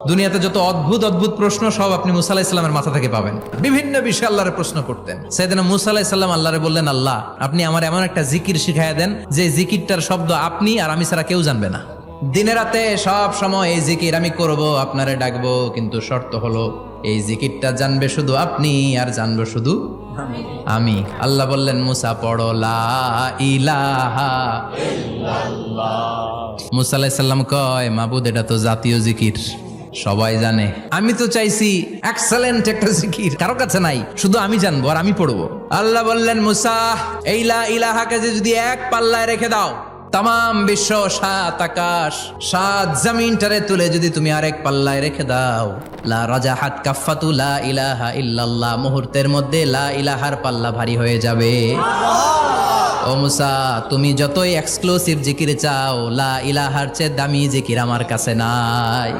দুনিয়াতে যত অদ্ভুত অদ্ভুত প্রশ্ন সব আপনি মুসা আলাইহিস সালামের মাথা থেকে পাবেন। বিভিন্ন বিষয়ে আল্লাহরে প্রশ্ন করতেন। সাইয়েদনা মুসা আলাইহিস সালাম আল্লাহরে বললেন, আল্লাহ আপনি আমার এমন একটা জিকির শিখাইয়া দেন যে জিকিরটার শব্দ আপনি আর আমি ছাড়া কেউ জানবে না। দিনে রাতে সব সময় এই জিকির আমি করব, আপনারে ডাকবো, কিন্তু শর্ত হলো এই জিকিরটা জানবে শুধু আপনি আর জানবো শুধু আমি। আল্লাহ বললেন, মুসা পড়ো লা ইলাহা ইল্লাল্লাহ। মুসা আলাইহিস সালাম কয়, মাবুদ এটা তো জাতীয় জিকির, সবাই জানে। আমি তো চাইছি এক্সেলেন্ট একটা জিকির, কারো কাছে নাই, শুধু আমি জানবো আর আমি পড়বো। আল্লাহ বললেন, মুসা এই লা ইলাহাকে যদি এক পাল্লায় রেখে দাও, তাম বিশ্ব, 7 আকাশ 7 জমিনটারে তুলে যদি তুমি আরেক পাল্লায় রেখে দাও, লা রাজাহাত কাফাতু লা ইলাহা ইল্লাল্লাহ, মুহূর্তের মধ্যে লা ইলাহার পাল্লা ভারী হয়ে যাবে। ও মুসা, তুমি যতই এক্সক্লুসিভ জিকির চাও, লা ইলাহার চেয়ে দামি জিকির আমার কাছে নাই।